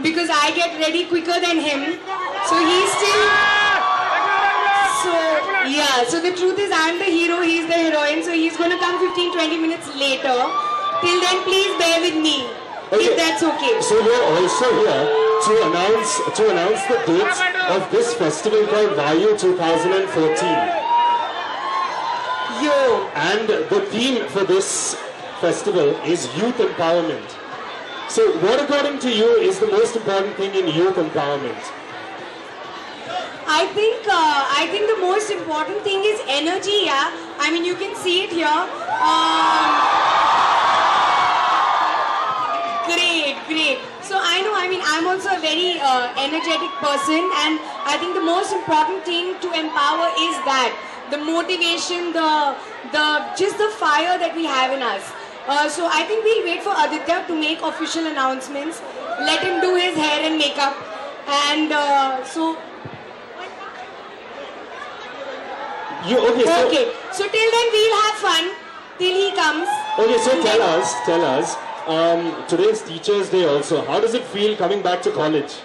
because I get ready quicker than him. So he's still... So, yeah. So the truth is I'm the hero, he's the heroine. So he's going to come 15-20 minutes later. Till then, please bear with me. Okay. If that's okay. So we're also here to announce the dates of this festival called Vayu 2014. Yo. And the theme for this festival is youth empowerment. So what according to you is the most important thing in youth empowerment? I think the most important thing is energy, yeah. I mean, you can see it here. Great. So I know, I'm also a very energetic person, and I think the most important thing to empower is that the motivation, just the fire that we have in us. So I think we'll wait for Aditya to make official announcements. Let him do his hair and makeup, and so. Okay. So till then we'll have fun till he comes. Okay, so tell us. Today's Teachers' Day also. How does it feel coming back to college?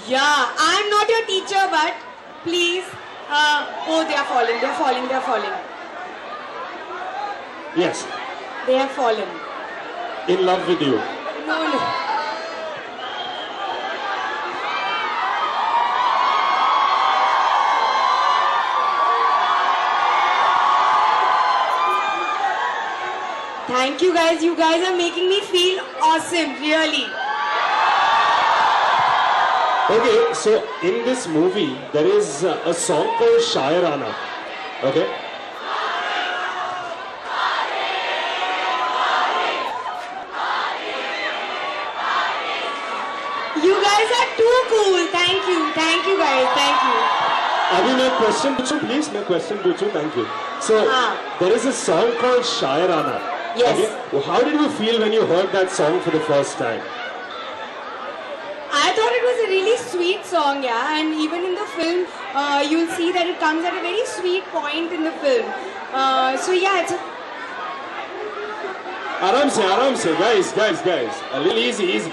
Yeah, I'm not your teacher, but please. Oh, they are falling. Yes. They have fallen. In love with you. No. Thank you guys. You guys are making me feel awesome, really. Okay, so in this movie, there is a song called Shairana. Okay? You guys are too cool. Thank you guys. Thank you. Abhi, my question to you, please. My question to you. Thank you. So, there is a song called Shairana. Yes. Okay? Well, how did you feel when you heard that song for the first time? I thought it was a really sweet song, yeah. And even in the film, you'll see that it comes at a very sweet point in the film. So yeah, it's a... Aram se, guys. A little easy.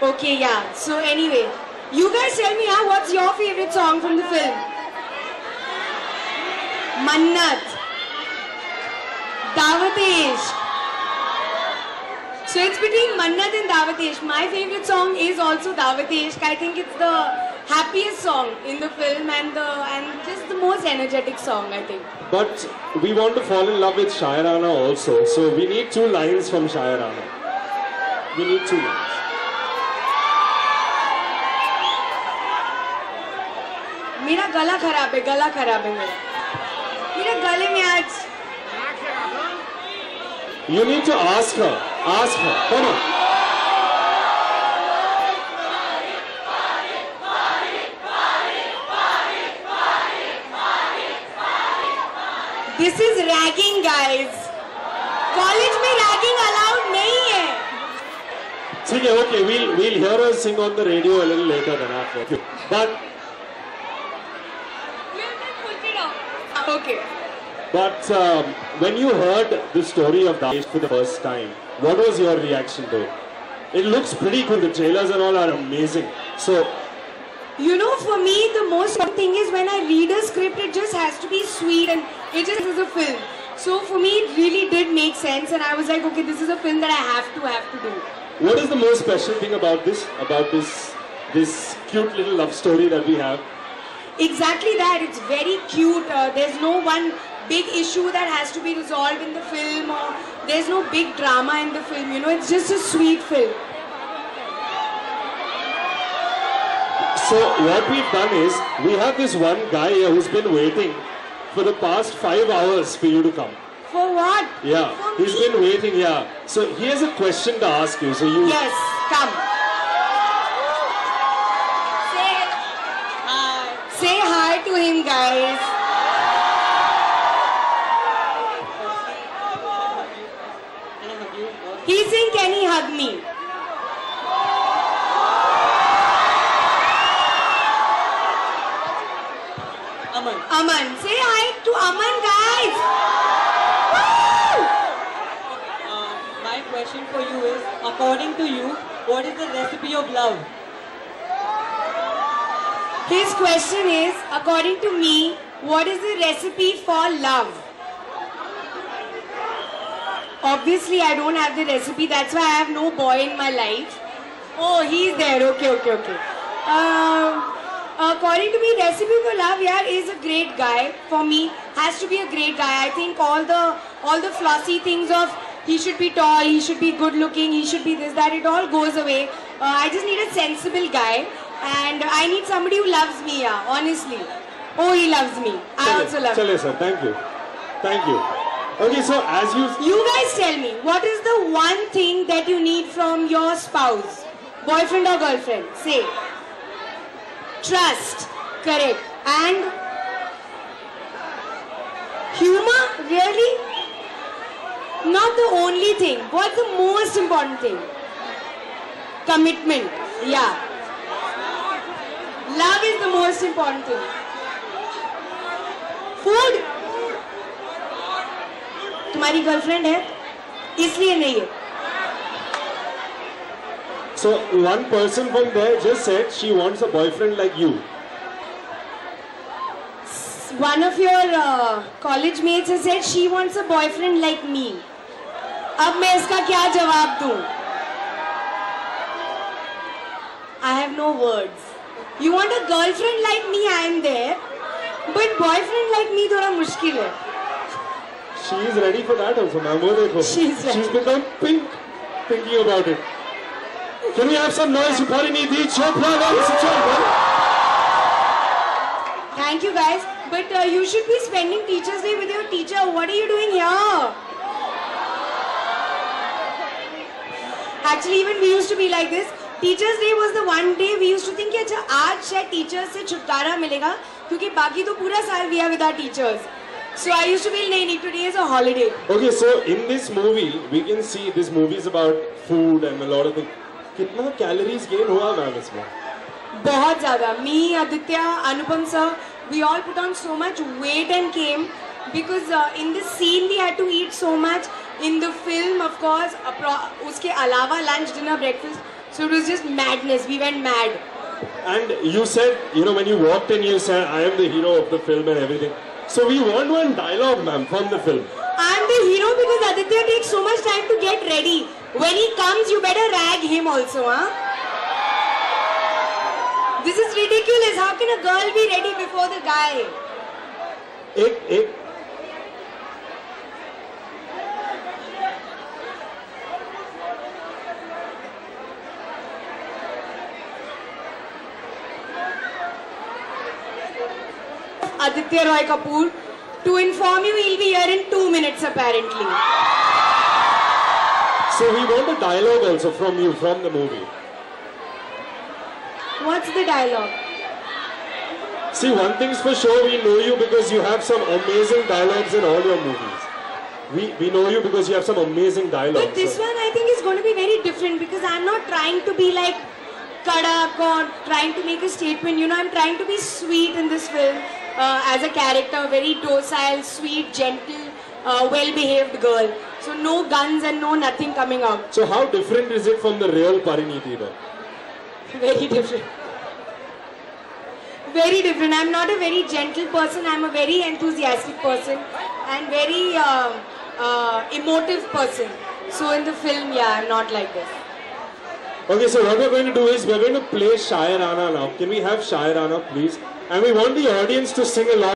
Okay, yeah. So anyway, you guys tell me, what's your favorite song from the film? Mannat. Daavat-e-Ishq. So it's between Mannat and Daavat-e-Ishq. My favorite song is also Daavat-e-Ishq. I think it's the happiest song in the film and just the most energetic song, I think. But we want to fall in love with Shairana also. So we need 2 lines from Shairana. We need 2 lines. मेरा गला खराब है मेरे गले में आज. You need to ask her. Come on. This is ragging, guys. College में ragging allowed नहीं है. Okay, we'll hear her sing on the radio a little later than after. But okay. But when you heard the story of Daesh for the first time, what was your reaction to it? It looks pretty cool. The trailers and all are amazing. So, you know, for me, the most important thing is when I read a script, it just has to be sweet and it just is a film. So for me, it really did make sense, and I was like, okay, this is a film that I have to do. What is the most special thing about this cute little love story that we have? Exactly that. It's very cute. There's no one big issue that has to be resolved in the film, or there's no big drama in the film. You know, it's just a sweet film. So what we've done is, we have this one guy here who's been waiting for the past 5 hours for you to come. For what? Yeah, he's been waiting, yeah. So he has a question to ask you. So you... Yes, come. Say hi to him, guys. He's saying, can he hug me? Aman. Say hi to Aman, guys. according to you, what is the recipe of love? His question is, according to me, what is the recipe for love? Obviously, I don't have the recipe. That's why I have no boy in my life. Oh, he's there. Okay. According to me, recipe for love, yeah, is a great guy. For me, has to be a great guy. I think all the flossy things of he should be tall, he should be good looking, he should be this, that, it all goes away. I just need a sensible guy, and I need somebody who loves me, yeah, honestly. Oh, he loves me. I also love him. Chale sir, thank you. Okay, so as You guys tell me, what is the one thing that you need from your spouse? Boyfriend or girlfriend? Say. Trust. Correct. And humor? Really? Not the only thing. What's the most important thing? Commitment. Yeah. Love is the most important thing. Food? तुम्हारी girlfriend है इसलिए नहीं है. So one person from there just said she wants a boyfriend like you. One of your college mates has said she wants a boyfriend like me. अब मैं इसका क्या जवाब दूं? I have no words. You want a girlfriend like me? I am there. But boyfriend like me थोड़ा मुश्किल है. She is ready for that also, ma'am. वो देखो. She's become pink thinking about it. Can we have some noise for Parinidhi Chopra, ladies and gentlemen? Thank you guys. But you should be spending Teachers' Day with your teacher. What are you doing here? Actually, even we used to be like this. Teachers' Day was the one day we used to think कि अच्छा आज शायद teachers से छुटकारा मिलेगा क्योंकि बाकी तो पूरा साल we are with our teachers. So I used to feel नहीं today is a holiday. Okay, so in this movie we can see this movie is about food and a lot of things. कितना calories gain हुआ ma'am इसमें? बहुत ज़्यादा. Me, Aditya, Anupam sir, we all put on so much weight and came because in this scene we had to eat so much. In the film, of course, उसके अलावा lunch, dinner, breakfast. So it was just madness. We went mad. And you said, when you walked in, you said, I am the hero of the film and everything. So we want one dialogue, ma'am, from the film. I am the hero because Aditya takes so much time to get ready. When he comes, you better rag him also, huh? This is ridiculous. How can a girl be ready before the guy? एक Aditya Roy Kapoor. To inform you, he'll be here in 2 minutes apparently. So we want a dialogue also from you, from the movie. What's the dialogue? See, one thing's for sure, we know you because you have some amazing dialogues in all your movies. We know you because you have some amazing dialogues. But this one I think is going to be very different because I'm not trying to be like Kadak or trying to make a statement. I'm trying to be sweet in this film as a character, very docile, sweet, gentle, well-behaved girl. So no guns and no nothing coming out. So how different is it from the real Parinidhi then? Very different. Very different. I'm not a very gentle person. I'm a very enthusiastic person and very emotive person. So in the film, yeah, I'm not like this. Okay, so what we're going to do is we're going to play Shairana now. Can we have Shairana, please? And we want the audience to sing along.